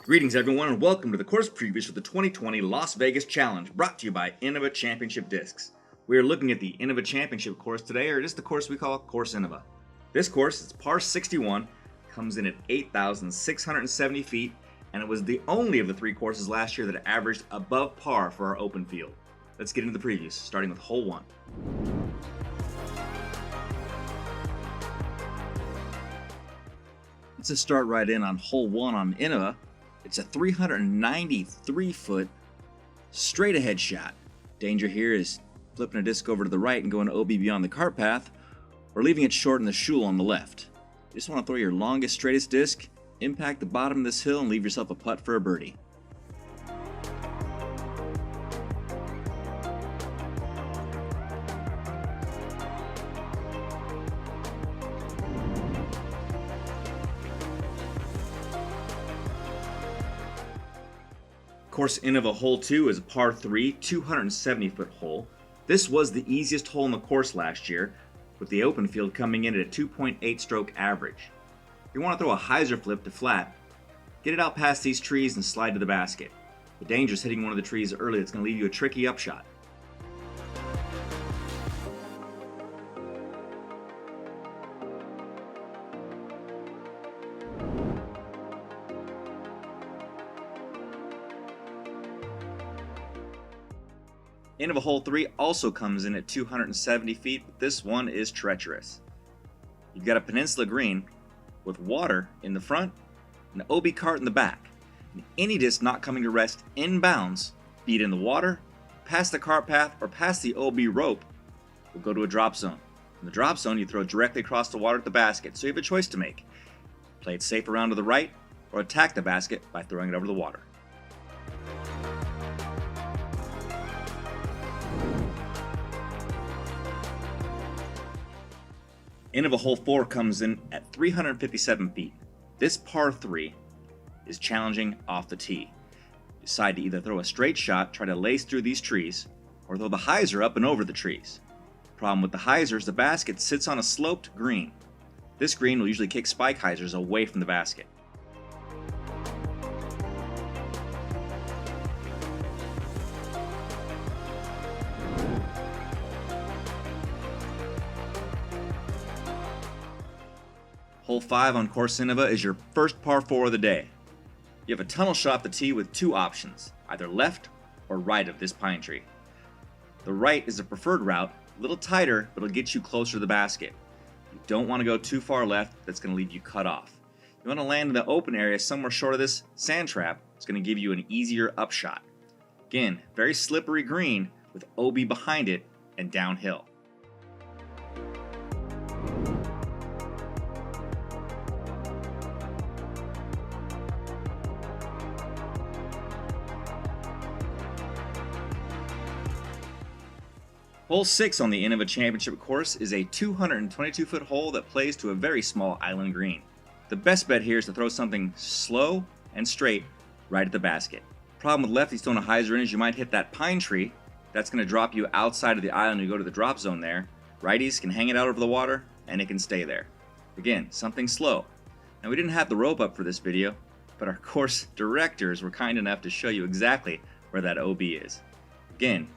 Greetings everyone and welcome to the course previews for the 2020 Las Vegas Challenge, brought to you by Innova Championship Discs. We are looking at the Innova Championship course today, or just the course we call Course Innova. This course is par 61, comes in at 8,670 feet, and it was the only of the three courses last year that averaged above par for our open field. Let's get into the previews, starting with hole 1. Let's just start right in on hole 1 on Innova. It's a 393-foot straight ahead shot. Danger here is flipping a disc over to the right and going OB beyond the cart path, or leaving it short in the shoal on the left. You just want to throw your longest, straightest disc, impact the bottom of this hill, and leave yourself a putt for a birdie. Course Innova hole 2 is a par 3, 270-foot hole. This was the easiest hole in the course last year, with the open field coming in at a 2.8 stroke average. If you want to throw a hyzer flip to flat, get it out past these trees and slide to the basket. The danger is hitting one of the trees early. That's going to leave you a tricky upshot. Innova hole 3 also comes in at 270 feet, but this one is treacherous. You've got a peninsula green with water in the front and an OB cart in the back. And any disc not coming to rest inbounds, be it in the water, past the cart path, or past the OB rope, will go to a drop zone. In the drop zone, you throw directly across the water at the basket, so you have a choice to make. Play it safe around to the right, or attack the basket by throwing it over the water. Innova hole 4 comes in at 357 feet. This par 3 is challenging off the tee. Decide to either throw a straight shot, try to lace through these trees, or throw the hyzer up and over the trees. Problem with the hyzer is the basket sits on a sloped green. This green will usually kick spike hyzers away from the basket. Hole 5 on Course Innova is your first par 4 of the day. You have a tunnel shot off the tee with two options, either left or right of this pine tree. The right is the preferred route, a little tighter, but it'll get you closer to the basket. You don't want to go too far left, that's going to leave you cut off. You want to land in the open area somewhere short of this sand trap, it's going to give you an easier upshot. Again, very slippery green with OB behind it and downhill. Hole 6 on the Innova Championship course is a 222-foot hole that plays to a very small island green. The best bet here is to throw something slow and straight right at the basket. Problem with lefties throwing a hyzer in is you might hit that pine tree. That's going to drop you outside of the island. You go to the drop zone there. Righties can hang it out over the water and it can stay there. Again, something slow. Now, we didn't have the rope up for this video, but our course directors were kind enough to show you exactly where that OB is. Again,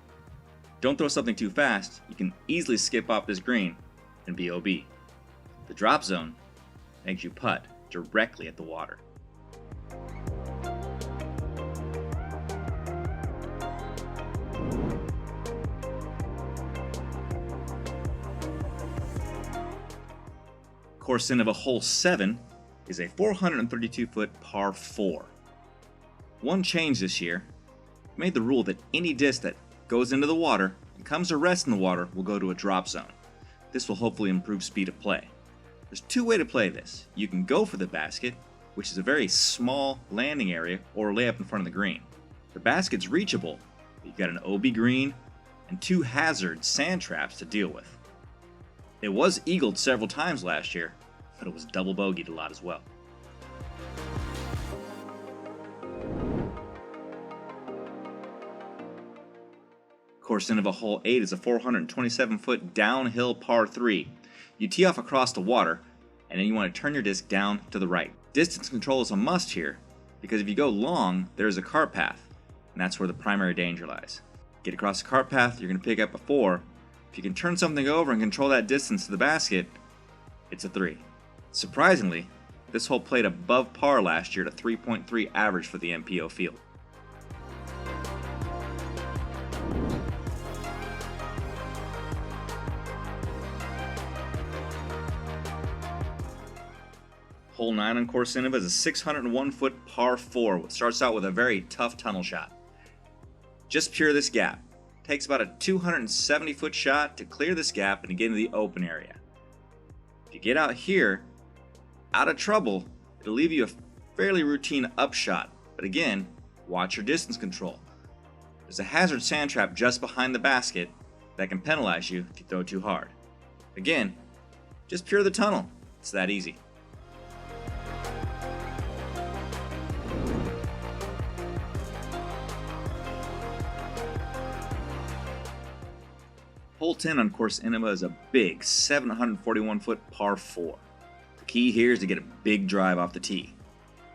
don't throw something too fast. You can easily skip off this green and be OB. The drop zone makes you putt directly at the water. Course Innova hole 7 is a 432-foot par 4. One change this year made the rule that any disc that goes into the water and comes to rest in the water will go to a drop zone. This will hopefully improve speed of play. There's two ways to play this. You can go for the basket, which is a very small landing area, or lay up in front of the green. The basket's reachable, but you've got an OB green and two hazard sand traps to deal with. It was eagled several times last year, but it was double bogeyed a lot as well. Course Innova hole 8 is a 427-foot downhill par 3. You tee off across the water, and then you want to turn your disc down to the right. Distance control is a must here, because if you go long, there's a cart path, and that's where the primary danger lies. Get across the cart path, you're going to pick up a 4. If you can turn something over and control that distance to the basket, it's a 3. Surprisingly, this hole played above par last year at a 3.3 average for the MPO field. Hole 9 on Course Innova is a 601-foot par 4, which starts out with a very tough tunnel shot. Just pure this gap. It takes about a 270-foot shot to clear this gap and to get into the open area. If you get out here, out of trouble, it'll leave you a fairly routine upshot, but again, watch your distance control. There's a hazard sand trap just behind the basket that can penalize you if you throw too hard. Again, just pure the tunnel. It's that easy. Hole 10 on Course Innova is a big 741-foot par 4. The key here is to get a big drive off the tee.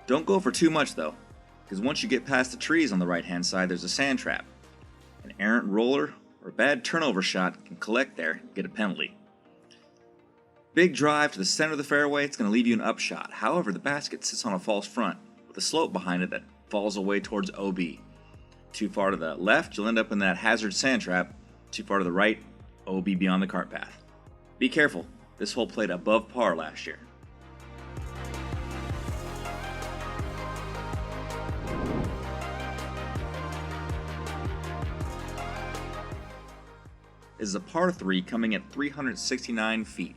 Don't go for too much though, because once you get past the trees on the right hand side, there's a sand trap. An errant roller or a bad turnover shot can collect there and get a penalty. Big drive to the center of the fairway, it's going to leave you an upshot. However, the basket sits on a false front with a slope behind it that falls away towards OB. Too far to the left, you'll end up in that hazard sand trap. Too far to the right, OB beyond the cart path. Be careful, this hole played above par last year. This is a par 3 coming at 369 feet.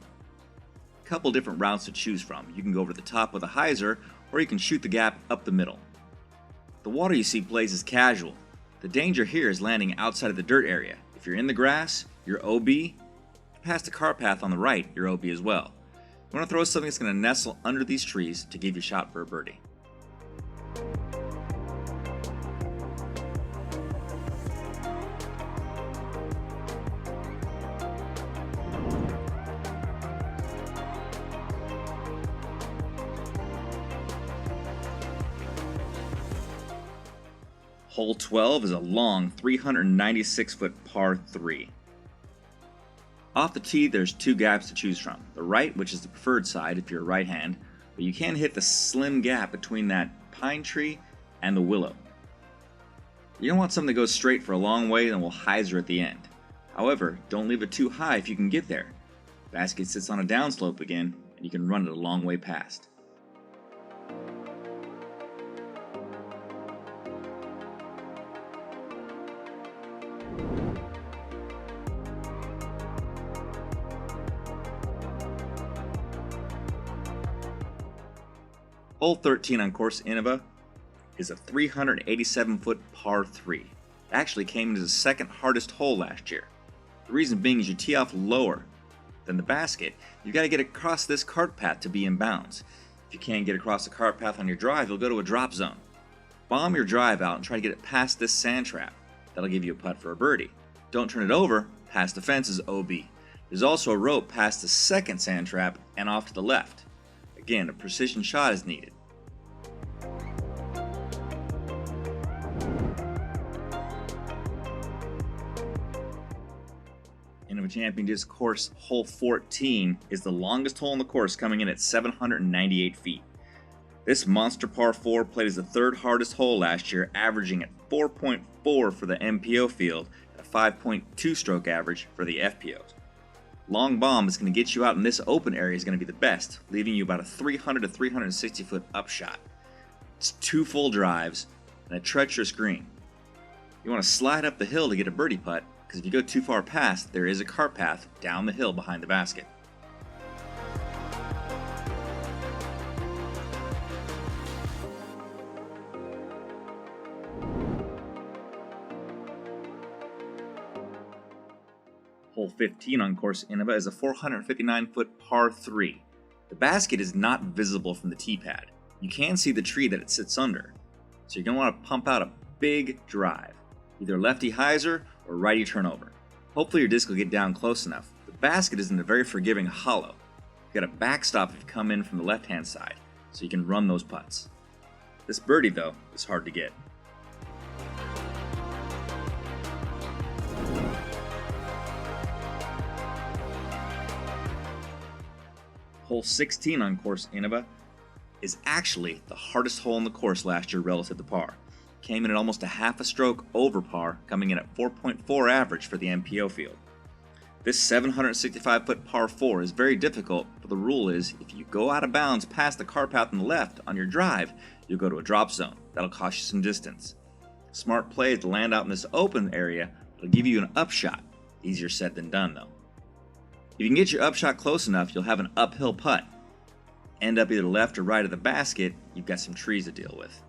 A couple different routes to choose from. You can go over the top with a hyzer, or you can shoot the gap up the middle. The water you see plays is casual. The danger here is landing outside of the dirt area. If you're in the grass, you're OB. If you pass the cart path on the right, you're OB as well. You want to throw something that's going to nestle under these trees to give you a shot for a birdie. Hole 12 is a long 396-foot par 3. Off the tee, there's 2 gaps to choose from. The right, which is the preferred side if you're a right hand, but you can hit the slim gap between that pine tree and the willow. You don't want something that goes straight for a long way and will hyzer at the end. However, don't leave it too high if you can get there. The basket sits on a downslope again, and you can run it a long way past. Hole 13 on Course Innova is a 387-foot par 3. It actually came into the second hardest hole last year. The reason being is you tee off lower than the basket. You've got to get across this cart path to be in bounds. If you can't get across the cart path on your drive, you'll go to a drop zone. Bomb your drive out and try to get it past this sand trap. That'll give you a putt for a birdie. Don't turn it over, past the fence is OB. There's also a rope past the second sand trap and off to the left. Again, a precision shot is needed. Innova Championships course hole 14 is the longest hole in the course, coming in at 798 feet. This monster par 4 played as the third hardest hole last year, averaging at 4.4 for the MPO field and a 5.2 stroke average for the FPOs. Long bomb is going to get you out in this open area is going to be the best, leaving you about a 300 to 360 foot upshot. It's 2 full drives and a treacherous green. You want to slide up the hill to get a birdie putt, because if you go too far past, there is a cart path down the hill behind the basket. Hole 15 on Course Innova is a 459-foot par 3. The basket is not visible from the tee pad. You can see the tree that it sits under, so you're going to want to pump out a big drive, either lefty hyzer or righty turnover. Hopefully your disc will get down close enough. The basket is in a very forgiving hollow. You've got a backstop if you come in from the left-hand side, so you can run those putts. This birdie, though, is hard to get. Hole 16 on course Innova is actually the hardest hole in the course last year relative to par. Came in at almost a half a stroke over par, coming in at 4.4 average for the MPO field. This 765-foot par 4 is very difficult, but the rule is if you go out of bounds past the car path on the left on your drive, you'll go to a drop zone. That'll cost you some distance. Smart play is to land out in this open area. It'll give you an upshot. Easier said than done, though. If you can get your upshot close enough, you'll have an uphill putt. End up either left or right of the basket, you've got some trees to deal with.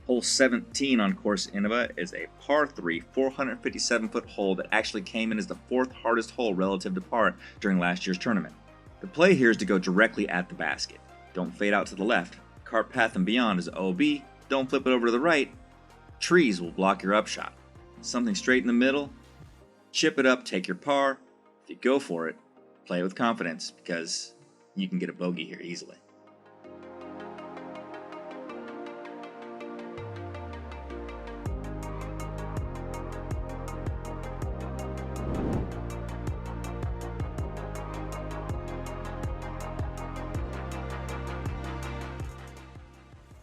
Hole 17 on course Innova is a par 3, 457-foot hole that actually came in as the 4th hardest hole relative to par during last year's tournament. The play here is to go directly at the basket. Don't fade out to the left. Cart path and beyond is OB. Don't flip it over to the right. Trees will block your upshot. Something straight in the middle. Chip it up, take your par. If you go for it, play with confidence because you can get a bogey here easily.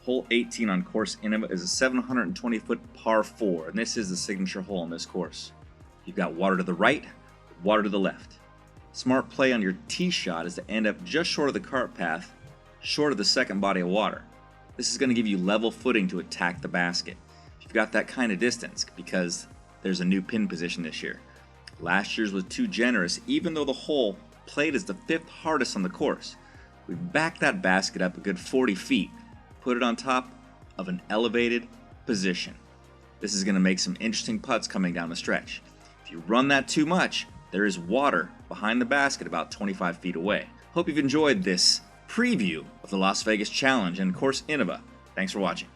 Hole 18 on course Innova is a 720-foot par 4, and this is the signature hole on this course. You've got water to the right, water to the left. Smart play on your tee shot is to end up just short of the cart path, short of the second body of water. This is going to give you level footing to attack the basket. You've got that kind of distance because there's a new pin position this year. Last year's was too generous, even though the hole played as the 5th hardest on the course. We backed that basket up a good 40 feet. Put it on top of an elevated position. This is going to make some interesting putts coming down the stretch. If you run that too much, there is water behind the basket about 25 feet away. Hope you've enjoyed this preview of the Las Vegas Challenge and course Innova. Thanks for watching.